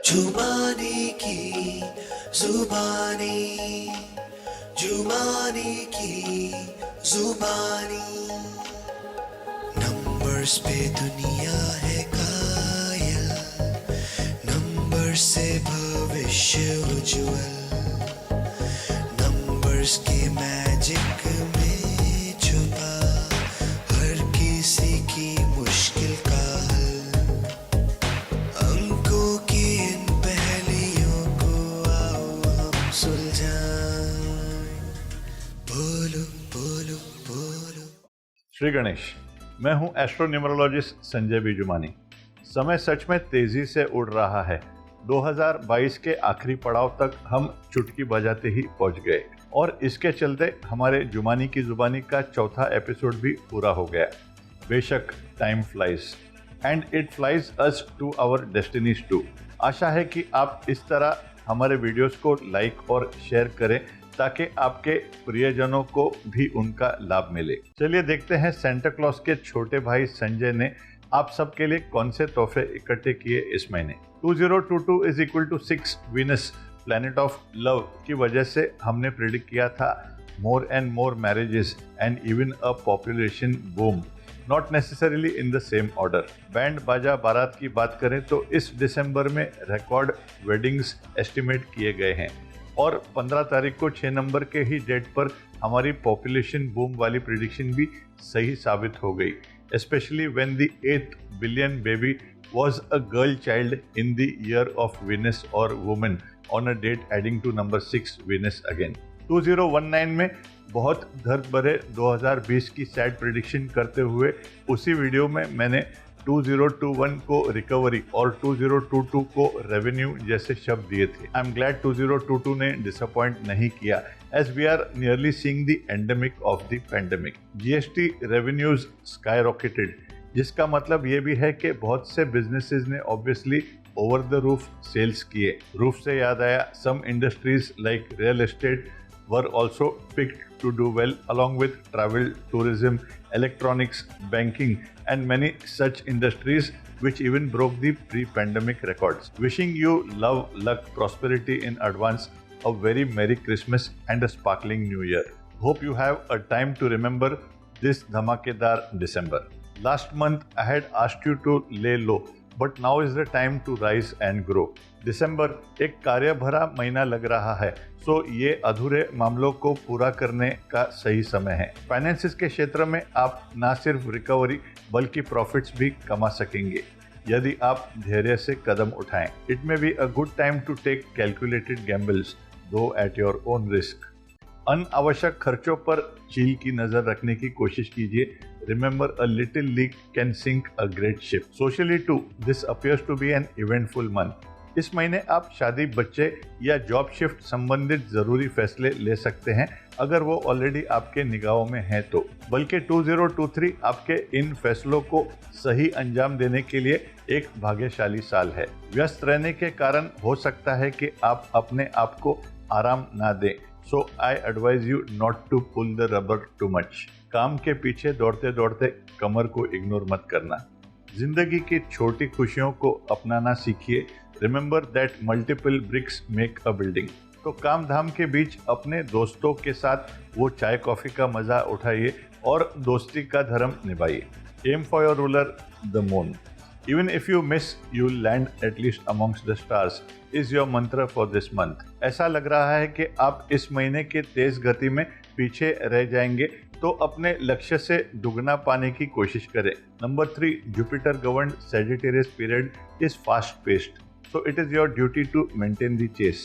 जुबानी की जुबानी, जुबानी की जुबानी। नंबर्स पे दुनिया है कायल, नंबर से भविष्य उज्ज्वल, नंबर्स के मैजिक में छुपा हर किसी की मुश्किल का हल। अंकों की इन पहेलियों को आओ हम सुलझाएं। बोलो बोलो बोलो। श्री गणेश, मैं हूं एस्ट्रो न्यूमरोलॉजिस्ट संजय बिजुमानी। समय सच में तेजी से उड़ रहा है। 2022 के आखिरी पड़ाव तक हम चुटकी बजाते ही पहुंच गए और इसके चलते हमारे जुमानी की जुबानी का चौथा एपिसोड भी पूरा हो गया। बेशक time flies and it flies us to our destinies too. आशा है कि आप इस तरह हमारे वीडियोस को लाइक और शेयर करें ताकि आपके प्रियजनों को भी उनका लाभ मिले। चलिए देखते हैं सेंटा क्लॉज के छोटे भाई संजय ने आप सबके लिए कौन से तोहफे इकट्ठे किए इस महीने। 2022 is equal to 6 Venus planet of love की वजह से हमने प्रेडिक्ट किया था more and more marriages and even a population boom, not necessarily in the same order. Band बाजा बारात की बात करें तो इस दिसंबर में रिकॉर्ड वेडिंग्स एस्टिमेट किए गए हैं और 15 तारीख को 6 नंबर के ही डेट पर हमारी पॉपुलेशन बूम वाली प्रिडिक्शन भी सही साबित हो गई, specially when the 8th billion baby was a girl child in the year of Venus or woman on a date adding to number 6 Venus again। 2019 में बहुत धर्म भरे 2020 की सैड प्रेडिक्शन करते हुए उसी वीडियो में मैंने 2021 को रिकवरी और 2022 को रेवेन्यू जैसे शब्द दिए थे। आई एम ग्लैड 2022 ने डिसअपॉइंट नहीं किया as we are nearly seeing the endemic of the pandemic। GST revenues skyrocketed, जिसका मतलब ये भी है कि बहुत से बिजनेसेस ने obviously over the roof sales किए। रूफ से याद आया, some industries like real estate were also picked to do well along with travel, tourism, electronics, banking and many such industries which even broke the pre-pandemic records। Wishing you love, luck, prosperity in advance, a very Merry Christmas and a sparkling New Year। Hope you have a time to remember this dhamakedar December। Last month I had asked you to lay low, but now is the time to rise and grow। दिसंबर एक कार्य भरा महीना लग रहा है, सो ये अधूरे मामलों को पूरा करने का सही समय है। फाइनेंसिस के क्षेत्र में आप न सिर्फ रिकवरी बल्कि प्रॉफिट्स भी कमा सकेंगे यदि आप धैर्य से कदम उठाएं। It may be a good time to take calculated gambles though at your own risk. अनावश्यक खर्चों पर चील की नजर रखने की कोशिश कीजिए। Remember a little leak can sink a great ship. Socially too this appears to be an eventful month. इस महीने आप शादी, बच्चे या जॉब शिफ्ट संबंधित जरूरी फैसले ले सकते हैं अगर वो ऑलरेडी आपके निगाहों में हैं तो। बल्कि 2023 आपके इन फैसलों को सही अंजाम देने के लिए एक भाग्यशाली साल है। व्यस्त रहने के कारण हो सकता है कि आप अपने आप को आराम ना दें, so I advise you not to pull the rubber too much. काम के पीछे दौड़ते दौड़ते कमर को इग्नोर मत करना। जिंदगी की छोटी खुशियों को अपनाना सीखिए। Remember that multiple bricks make a building. तो काम धाम के बीच अपने दोस्तों के साथ वो चाय कॉफी का मजा उठाइए और दोस्ती का धर्म निभाइए। Aim for your ruler the moon. Even if you miss, you'll land at least amongst the stars is your mantra for this month। ऐसा लग रहा है कि आप इस महीने के तेज गति में पीछे रह जाएंगे, तो अपने लक्ष्य से दुगना पाने की कोशिश करें। Number 3, Jupiter governed Sagittarius period is fast paced, so it is your duty to maintain the chase।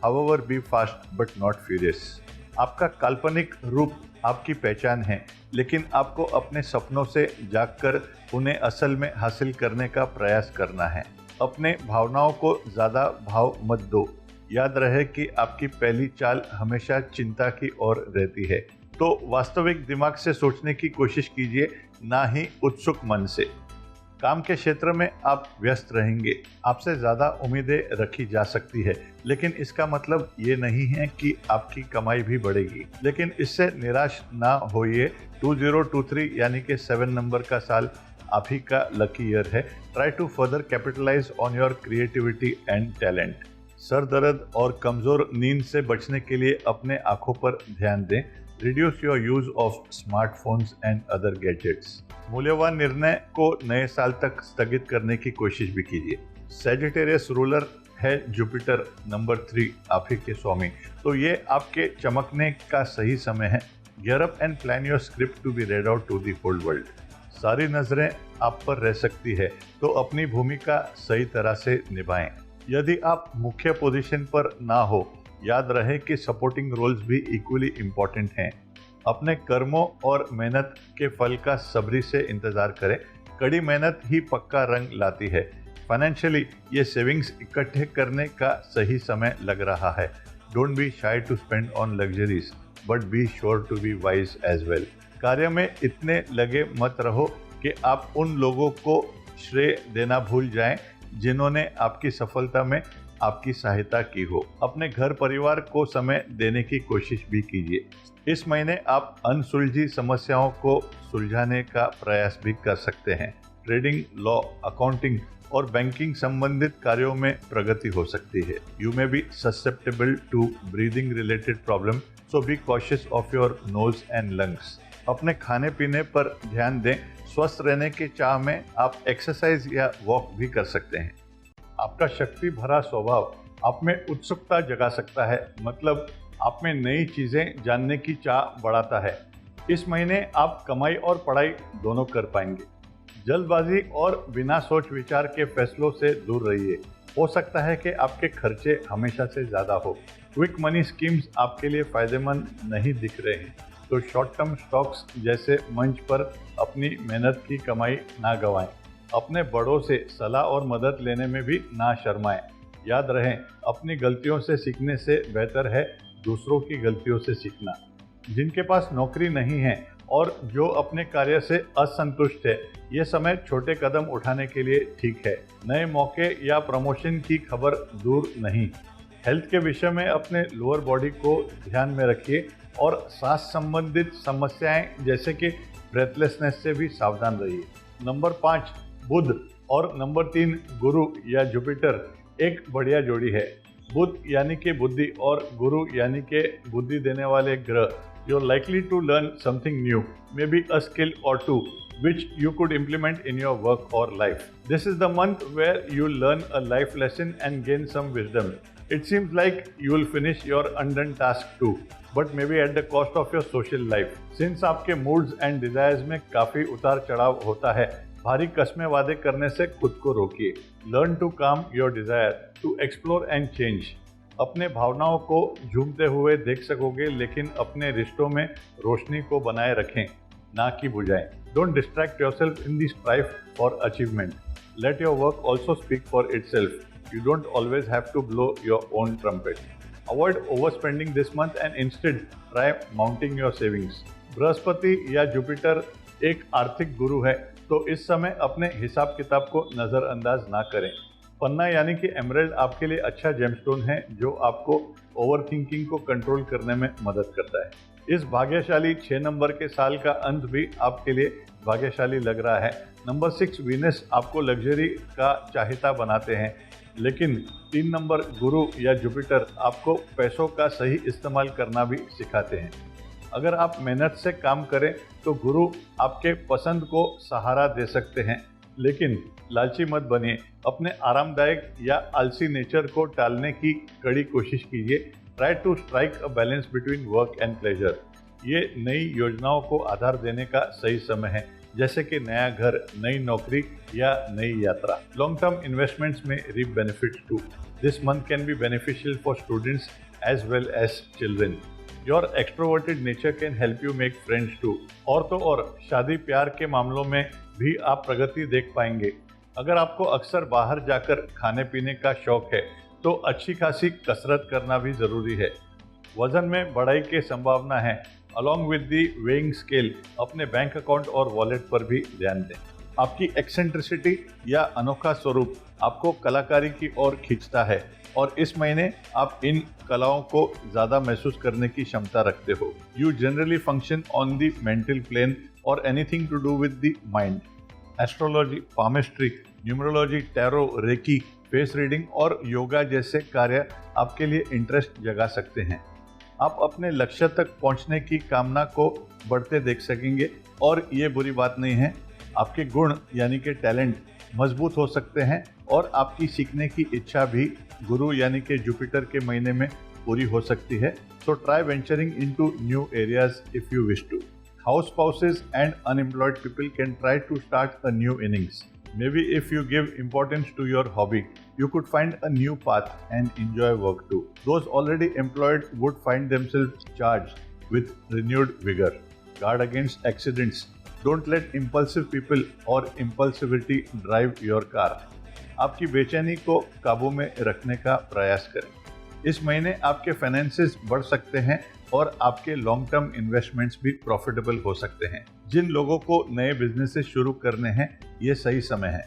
However, be fast but not furious। आपका काल्पनिक रूप आपकी पहचान है, लेकिन आपको अपने सपनों से जागकर उन्हें असल में हासिल करने का प्रयास करना है। अपने भावनाओं को ज़्यादा भाव मत दो। याद रहे कि आपकी पहली चाल हमेशा चिंता की ओर रहती है, तो वास्तविक दिमाग से सोचने की कोशिश कीजिए, ना ही उत्सुक मन से। काम के क्षेत्र में आप व्यस्त रहेंगे। आपसे ज़्यादा उम्मीदें रखी जा सकती है, लेकिन इसका मतलब ये नहीं है कि आपकी कमाई भी बढ़ेगी। लेकिन इससे निराश ना होइए। 2023 यानी कि 7 नंबर का साल आप ही का लकी ईयर है। Try to further capitalise on your creativity and talent. सर दर्द और कमजोर नींद से बचने के लिए अपने आंखों पर ध्यान दें। Reduce your use of smartphones and other gadgets. मूल्यवान निर्णय को नए साल तक स्थगित करने की कोशिश भी कीजिए। सैजिटेरियस रूलर है जुपिटर नंबर 3, आप ही के स्वामी, तो ये आपके चमकने का सही समय है। Gear up and plan your script to be read out to the whole world. सारी नजरें आप पर रह सकती है, तो अपनी भूमिका सही तरह से निभाएं। यदि आप मुख्य पोजीशन पर ना हो, याद रहे कि सपोर्टिंग रोल्स भी इक्वली इम्पोर्टेंट हैं। अपने कर्मों और मेहनत के फल का सब्री से इंतजार करें। कड़ी मेहनत ही पक्का रंग लाती है। फाइनेंशियली ये सेविंग्स इकट्ठे करने का सही समय लग रहा है। Don't be shy to spend on luxuries, but be sure to be wise as well. कार्य में इतने लगे मत रहो कि आप उन लोगों को श्रेय देना भूल जाएं जिन्होंने आपकी सफलता में आपकी सहायता की हो। अपने घर परिवार को समय देने की कोशिश भी कीजिए। इस महीने आप अनसुलझी समस्याओं को सुलझाने का प्रयास भी कर सकते हैं। ट्रेडिंग, लॉ, अकाउंटिंग और बैंकिंग संबंधित कार्यों में प्रगति हो सकती है। You may be susceptible to breathing related problem, so be cautious of your nose and lungs. अपने खाने पीने पर ध्यान दें। स्वस्थ रहने की चाह में आप एक्सरसाइज या वॉक भी कर सकते हैं। आपका शक्ति भरा स्वभाव आप में उत्सुकता जगा सकता है, मतलब आप में नई चीजें जानने की चाह बढ़ाता है। इस महीने आप कमाई और पढ़ाई दोनों कर पाएंगे। जल्दबाजी और बिना सोच विचार के फैसलों से दूर रहिए। हो सकता है कि आपके खर्चे हमेशा से ज्यादा हो। क्विक मनी स्कीम्स आपके लिए फायदेमंद नहीं दिख रहे हैं, तो शॉर्ट टर्म स्टॉक्स जैसे मंच पर अपनी मेहनत की कमाई ना गंवाएं। अपने बड़ों से सलाह और मदद लेने में भी ना शर्माएं। याद रहें, अपनी गलतियों से सीखने से बेहतर है दूसरों की गलतियों से सीखना। जिनके पास नौकरी नहीं है और जो अपने कार्य से असंतुष्ट है, ये समय छोटे कदम उठाने के लिए ठीक है। नए मौके या प्रमोशन की खबर दूर नहीं। हेल्थ के विषय में अपने लोअर बॉडी को ध्यान में रखिए और सांस संबंधित समस्याएं जैसे कि ब्रेथलेसनेस से भी सावधान रहिए। नंबर 5 बुध और नंबर 3 गुरु या जुपिटर एक बढ़िया जोड़ी है। बुध यानी कि बुद्धि और गुरु यानी कि बुद्धि देने वाले ग्रह। You are likely to learn something new, may be a skill or to which you could implement in your work or life. This is the month where you learn a life lesson and gain some wisdom. It seems like you will finish your undone task too, but maybe at the cost of your social life. Since आपके moods and desires में काफी उतार चढ़ाव होता है, भारी कस्में वादे करने से खुद को रोकिए। Learn to calm your desire to explore and change. अपने भावनाओं को झूमते हुए देख सकोगे, लेकिन अपने रिश्तों में रोशनी को बनाए रखें, ना कि बुझाएं। Don't distract yourself in the strife for achievement. Let your work also speak for itself. You don't always have to blow your own trumpet. Avoid overspending this month and instead try mounting your savings. Brihaspati या Jupiter एक आर्थिक गुरु है, तो इस समय अपने हिसाब किताब को नज़रअंदाज ना करें। पन्ना यानी कि एमराल्ड आपके लिए अच्छा जेमस्टोन है जो आपको ओवरथिंकिंग को कंट्रोल करने में मदद करता है। इस भाग्यशाली 6 नंबर के साल का अंत भी आपके लिए भाग्यशाली लग रहा है। नंबर 6 वीनस आपको लग्जरी का चाहता बनाते हैं, लेकिन 3 नंबर गुरु या जुपिटर आपको पैसों का सही इस्तेमाल करना भी सिखाते हैं। अगर आप मेहनत से काम करें तो गुरु आपके पसंद को सहारा दे सकते हैं, लेकिन लालची मत बनिए। अपने आरामदायक या आलसी नेचर को टालने की कड़ी कोशिश कीजिए। Try to strike a balance between work and pleasure. ये नई योजनाओं को आधार देने का सही समय है, जैसे कि नया घर, नई नौकरी या नई यात्रा। लॉन्ग टर्म इन्वेस्टमेंट्स में reap benefits too. This month can be beneficial for students as well as children. Your extroverted nature can help you make friends too. और तो और शादी प्यार के मामलों में भी आप प्रगति देख पाएंगे। अगर आपको अक्सर बाहर जाकर खाने पीने का शौक है, तो अच्छी खासी कसरत करना भी जरूरी है। वजन में बढ़ाई की संभावना है। Along with the weighing scale अपने बैंक अकाउंट और वॉलेट पर भी ध्यान दें। आपकी एक्सेंट्रिसिटी या अनोखा स्वरूप आपको कलाकारी की ओर खींचता है और इस महीने आप इन कलाओं को ज़्यादा महसूस करने की क्षमता रखते हो। You generally function on the mental plane और anything to do with the mind. Astrology, palmistry, numerology, tarot, reiki, face reading और योगा जैसे कार्य आपके लिए इंटरेस्ट जगा सकते हैं। आप अपने लक्ष्य तक पहुंचने की कामना को बढ़ते देख सकेंगे और ये बुरी बात नहीं है। आपके गुण यानी कि टैलेंट मजबूत हो सकते हैं और आपकी सीखने की इच्छा भी गुरु यानी कि जुपिटर के महीने में पूरी हो सकती है। So try venturing into new areas if you wish to. House spouses and unemployed people can try to start a new innings. Maybe if you give importance to your hobby, you could find a new path and enjoy work too. Those already employed would find themselves charged with renewed vigor. Guard against accidents. Don't let impulsive people or impulsivity drive your car. आपकी बेचैनी को काबू में रखने का प्रयास करें। इस महीने आपके फाइनेंसेस बढ़ सकते हैं और आपके लॉन्ग टर्म इन्वेस्टमेंट्स भी प्रॉफिटेबल हो सकते हैं। जिन लोगों को नए बिजनेसेस शुरू करने हैं ये सही समय है,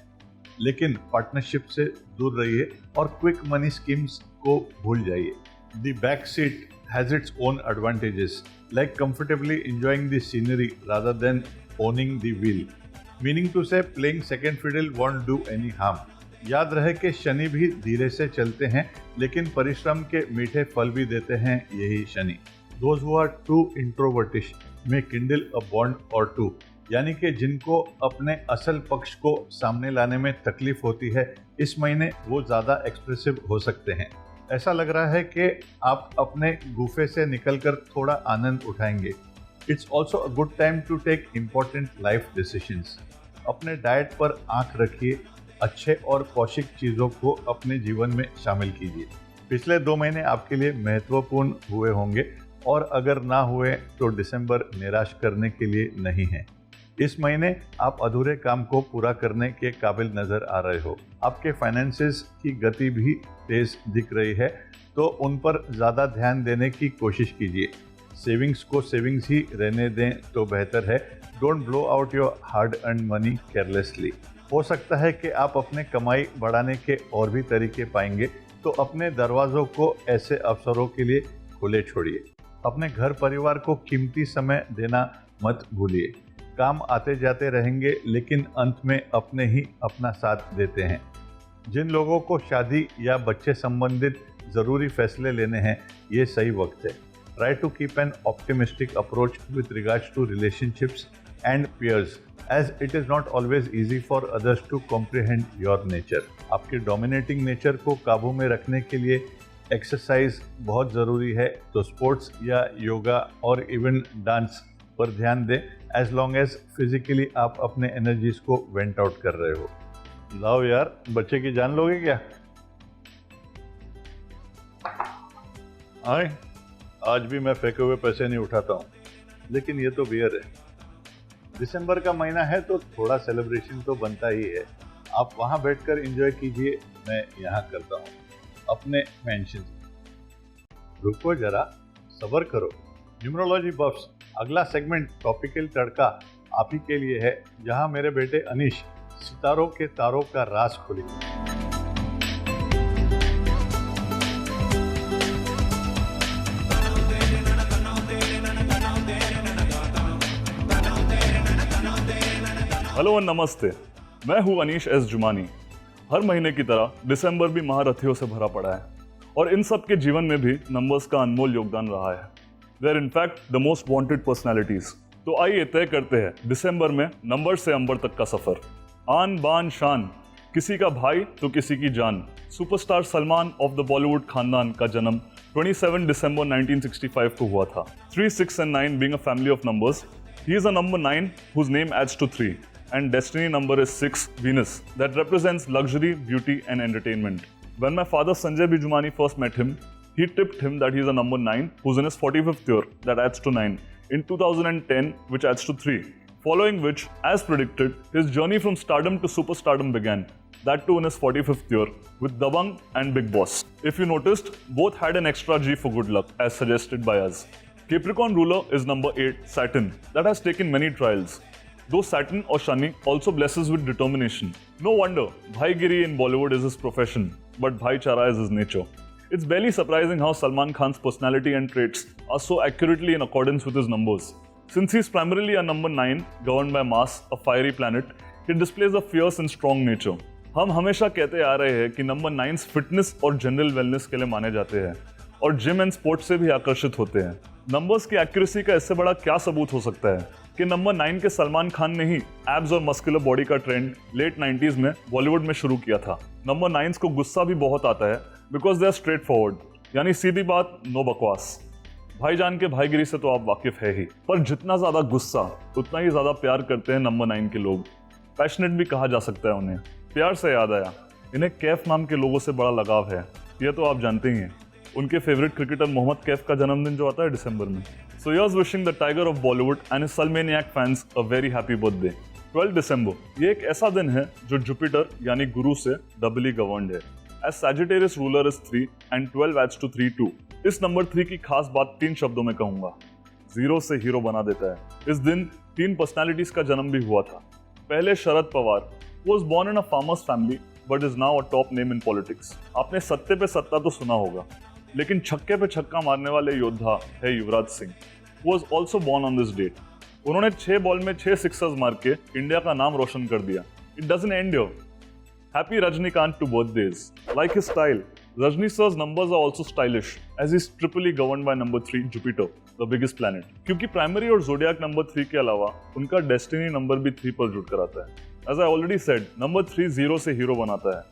लेकिन पार्टनरशिप से दूर रहिए और क्विक मनी स्कीम्स को भूल जाइए। The back seat has its own advantages like comfortably enjoying the scenery rather than owning the wheel, meaning to say playing second fiddle won't do any harm. याद रहे कि शनि भी धीरे से चलते हैं, लेकिन परिश्रम के मीठे फल भी देते हैं यही Shani. Those who are too introvertish may kindle a bond or two, यानी कि जिनको अपने असल पक्ष को सामने लाने में तकलीफ होती है, इस महीने वो ज़्यादा एक्सप्रेसिव हो सकते हैं। ऐसा लग रहा है कि आप अपने गुफे से निकलकर थोड़ा आनंद उठाएंगे। It's also a good time to take important life decisions. अपने डाइट पर आंख रखिए, अच्छे और पौष्टिक चीज़ों को अपने जीवन में शामिल कीजिए। पिछले 2 महीने आपके लिए महत्वपूर्ण हुए होंगे और अगर ना हुए तो दिसंबर निराश करने के लिए नहीं है। इस महीने आप अधूरे काम को पूरा करने के काबिल नजर आ रहे हो। आपके फाइनेंसेस की गति भी तेज दिख रही है, तो उन पर ज़्यादा ध्यान देने की कोशिश कीजिए। सेविंग्स को सेविंग्स ही रहने दें तो बेहतर है। Don't blow out your hard earn money carelessly. हो सकता है कि आप अपने कमाई बढ़ाने के और भी तरीके पाएंगे, तो अपने दरवाज़ों को ऐसे अवसरों के लिए खुले छोड़िए। अपने घर परिवार को कीमती समय देना मत भूलिए। काम आते जाते रहेंगे, लेकिन अंत में अपने ही अपना साथ देते हैं। जिन लोगों को शादी या बच्चे संबंधित ज़रूरी फैसले लेने हैं, ये सही वक्त है। Try to keep an optimistic approach with regards to relationships and peers, as it is not always easy for others to comprehend your nature. आपके डोमिनेटिंग नेचर को काबू में रखने के लिए एक्सरसाइज बहुत ज़रूरी है, तो स्पोर्ट्स या योगा और इवन डांस पर ध्यान दें, एज लॉन्ग एज फिजिकली आप अपने एनर्जीज को वेंट आउट कर रहे हो। लाओ यार, बच्चे की जान लोगे क्या? आए, आज भी मैं फेंके हुए पैसे नहीं उठाता हूँ, लेकिन ये तो बियर है। दिसंबर का महीना है तो थोड़ा सेलिब्रेशन तो बनता ही है। आप वहाँ बैठकर एंजॉय कीजिए, मैं यहाँ करता हूँ अपने मेंशन। रुको जरा, सब्र करो। न्यूमरोलॉजी बफ्स, अगला सेगमेंट टॉपिकल तड़का आप ही के लिए है, जहाँ मेरे बेटे अनीश सितारों के तारों का राज खोलेंगे। हेलो और नमस्ते, मैं हूं अनीश एस जुमानी। हर महीने की तरह दिसंबर भी महारथियों से भरा पड़ा है और इन सब के जीवन में भी नंबर्स का अनमोल योगदान रहा है। They are in fact the most wanted personalities. तो आइए तय करते हैं दिसंबर में नंबर से अंबर तक का सफर। आन बान शान, किसी का भाई तो किसी की जान। Superstar Salman of the Bollywood खानदान का जन्म 27 दिसंबर 1965 को हुआ था। 3, 6 and 9 being a family of numbers, he is a number 9 whose name adds to 3. And destiny number is 6, Venus, that represents luxury, beauty and entertainment. When my father Sanjay B. Jumani first met him, he tipped him that he is a number 9 who's in his 45th year, that adds to 9, in 2010, which adds to 3. Following which, as predicted, his journey from stardom to superstardom began, that too in his 45th year, with Dabang and Bigg Boss. If you noticed, both had an extra G for good luck, as suggested by us. Capricorn ruler is number 8, Saturn, that has taken many trials. Though Saturn or Shani also blesses with determination. No wonder Bhaigiri in Bollywood is his profession, but Bhaichara is his nature. It's barely surprising how Salman Khan's personality and traits are so accurately in accordance with his numbers. Since he's primarily a number 9, governed by Mars, a fiery planet, He displays a fierce and strong nature. हम हमेशा कहते आ रहे हैं कि number 9 fitness और general wellness के लिए माने जाते हैं और जिम एंड स्पोर्ट्स से भी आकर्षित होते हैं। नंबर्स की एक्यूरेसी का इससे बड़ा क्या सबूत हो सकता है कि नंबर 9 के सलमान खान ने ही एब्स और मस्कुलर बॉडी का ट्रेंड लेट 90s में बॉलीवुड में शुरू किया था। नंबर 9 को गुस्सा भी बहुत आता है because they are straightforward, यानी सीधी बात, नो बकवास। भाईजान के भाईगिरी से तो आप वाकिफ है ही, पर जितना ज्यादा गुस्सा उतना ही ज्यादा प्यार करते हैं नंबर 9 के लोग। पैशनेट भी कहा जा सकता है उन्हें। प्यार से याद आया, इन्हें कैफ नाम के लोगों से बड़ा लगाव है, ये तो आप जानते ही हैं। उनके फेवरेट क्रिकेटर मोहम्मद कैफ का जन्मदिन जो आता है दिसंबर में। So here's wishing the tiger of Bollywood and his Salmaniac fans a very happy birthday. 12 दिसंबर, ये एक ऐसा दिन है जो जुपिटर यानी गुरु से डबली गवर्नड है। As Sagittarius ruler is 3 and 12 adds to 3 2. इस नंबर 3 की खास बात 3 शब्दों में कहूंगा। 0 से हीरो बना देता है। इस दिन 3 पर्सनालिटीज का जन्म भी हुआ था। पहले Sharad Pawar, was born in a farmer's family but is now a top name in politics. आपने सत्ते पे सत्ता तो सुना होगा, लेकिन छक्के पे छक्का मारने वाले योद्धा है Yuvraj Singh. Was also born on this date. उन्होंने 6 बॉल में 6 सिक्सर्स मार के इंडिया का नाम रोशन कर दिया। It doesn't end here. Happy Rajnikant to birthdays. Like his style, Rajni sir's numbers are also stylish as he's triply governed by number 3 Jupiter, the biggest planet. क्योंकि primary और जोडियाक number 3 के अलावा उनका डेस्टिनी नंबर भी 3 पर जुड़ कर आता है। As I already said, number 3 0 से हीरो बनाता है।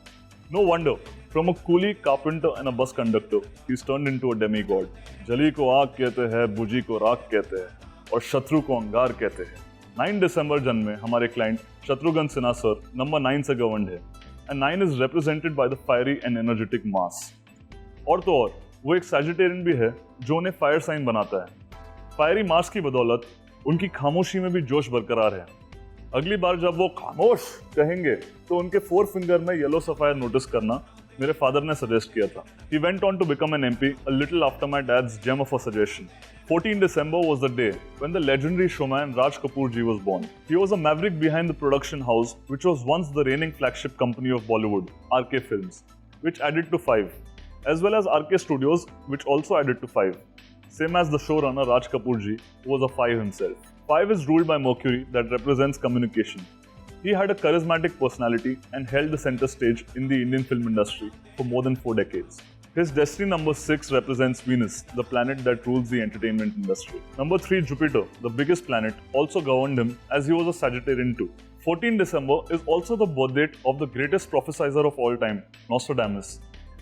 No wonder, from a coolie, carpenter and a bus conductor, he's turned into a demigod. जली को आग कहते हैं, बुझी को राख कहते हैं और शत्रु को अंगार कहते हैं। 9 दिसंबर जन्मे हमारे client Shatrughan Sinha sir number 9 से गवर्नड है। And 9 is represented by the fiery and energetic Mars. और तो और वो एक सैजिटेरियन भी है जो उन्हें फायर साइन बनाता है। फायरी मार्स की बदौलत उनकी खामोशी में भी जोश बरकरार है। अगली बार जब वो खामोश कहेंगे तो उनके 4 फिंगर में येलो सफायर नोटिस करना मेरे फादर ने सजेस्ट किया था। He went on to become an MP a little after my dad's gem of a suggestion. 14 December was the day when the legendary showman Raj Kapoor ji was born. He was a maverick behind the production house which was once the reigning flagship company of Bollywood, RK Films, which added to 5, as well as RK Studios, which also added to 5. Same as the showrunner Raj Kapoor ji, who was a 5 himself. 5 is ruled by Mercury that represents communication. He had a charismatic personality and held the center stage in the Indian film industry for more than 4 decades. His destiny number 6 represents Venus, the planet that rules the entertainment industry. Number 3, Jupiter, the biggest planet, also governed him as he was a Sagittarian too. 14 December is also the birth date of the greatest prophesizer of all time, Nostradamus.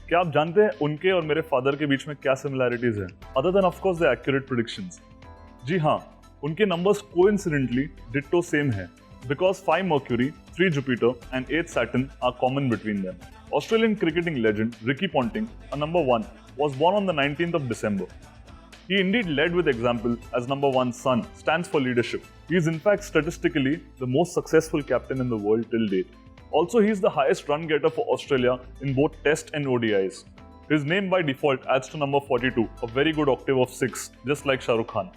क्या आप जानते हैं उनके और मेरे father के बीच में क्या सिमिलैरिटीज हैं? Other than of course the accurate predictions. जी हाँ, उनके नंबर्स coincidentally ditto same है. Because 5 Mercury, 3 Jupiter and 8 Saturn are common between them. Australian cricketing legend Ricky Ponting, a number 1, was born on the 19th of December. He indeed led with example as number 1 son stands for leadership. He is in fact statistically the most successful captain in the world till date. Also, he is the highest run getter for Australia in both Test and ODIs. His name by default adds to number 42, a very good octave of 6, just like Shah Rukh Khan.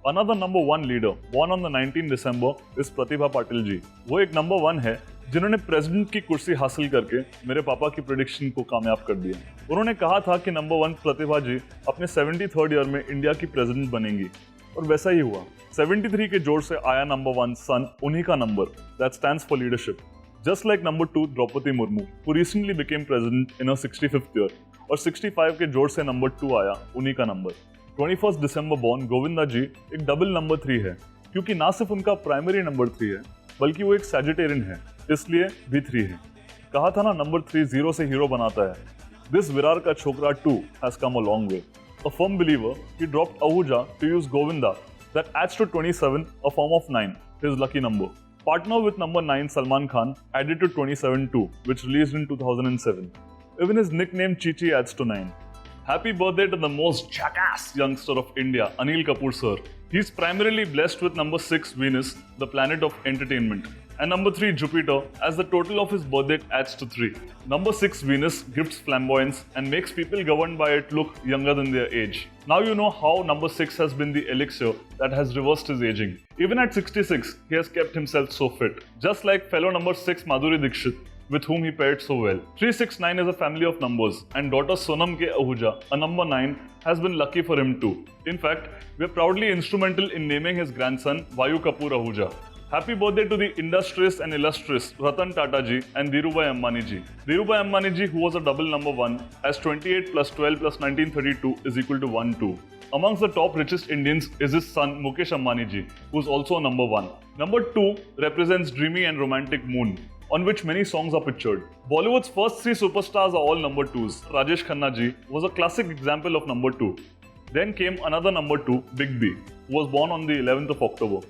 Another number 1 leader born on the 19 December is Pratibha Patil ji. वो एक number 1 है जिन्होंने president की कुर्सी हासिल करके मेरे पापा की प्रेडिक्शन को कामयाब कर दिया। उन्होंने कहा था कि नंबर 1 प्रतिभा जी अपने 73rd ईयर में इंडिया की प्रेसिडेंट बनेंगी और वैसा ही हुआ। 73 के जोड़ से आया नंबर 1 सन, उन्हीं का number that stands for leadership. Just like number 2 Draupadi Murmu who recently became president in her 65th year और 65 के जोड़ से नंबर 2 आया, उन्हीं का नंबर। 21 दिसंबर बॉर्न गोविंदा जी एक डबल नंबर 3 है क्योंकि ना सिर्फ उनका प्राइमरी नंबर 3 है बल्कि वो एक सैजिटेरियन है, इसलिए भी 3 है। कहा था ना नंबर 3 0 से हीरो बनाता है। दिस विरार का छोकरा 2 has come a long way. A firm believer, he dropped Ahuja to use Govinda that adds to 27, a form of 9, his lucky number. Partner with number 9 Salman Khan added to 27 too, which released in 2007. Even his nickname Chichi adds to 9. Happy birthday to the most jackass youngster of India, Anil Kapoor sir. He's primarily blessed with number 6 Venus, the planet of entertainment, and number 3 Jupiter, as the total of his birth date adds to 3. Number 6 Venus gives flamboyance and makes people governed by it look younger than their age. Now you know how number 6 has been the elixir that has reversed his aging. Even at 66, he has kept himself so fit. Just like fellow number 6 Madhuri Dixit, with whom he paired so well. 369 is a family of numbers, and daughter Sonam K. Ahuja, a number 9, has been lucky for him too. In fact, we are proudly instrumental in naming his grandson Vayu Kapoor Ahuja. Happy birthday to the industrious and illustrious Ratan Tata ji and Dhirubhai Ambani ji. Dhirubhai Ambani ji, who was a double number 1, as 28 plus 12 plus 1932 is equal to 1-2. Amongst the top richest Indians is his son Mukesh Ambani ji, who is also a number 1. Number 2 represents dreamy and romantic moon, on which many songs are pictured. Bollywood's first 3 superstars are all number 2s. Rajesh Khanna ji was a classic example of number 2. Then came another number 2, Big B, who was born on the 11th of October.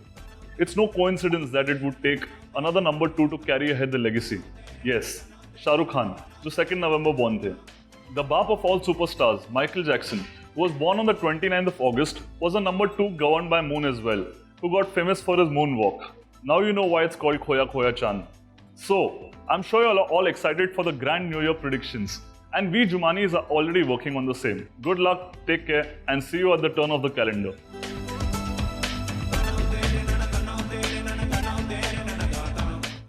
It's no coincidence that it would take another number 2 to carry ahead the legacy. Yes, Shah Rukh Khan, जो 2nd November born थे. The Bap of all superstars, Michael Jackson, who was born on the 29th of August, was a number 2 governed by moon as well, who got famous for his moonwalk. Now you know why it's called Khoya Khoya Chand. So, I'm sure you're all excited for the grand New Year predictions. And we Jumanis are already working on the same. Good luck, take care, and see you at the turn of the calendar.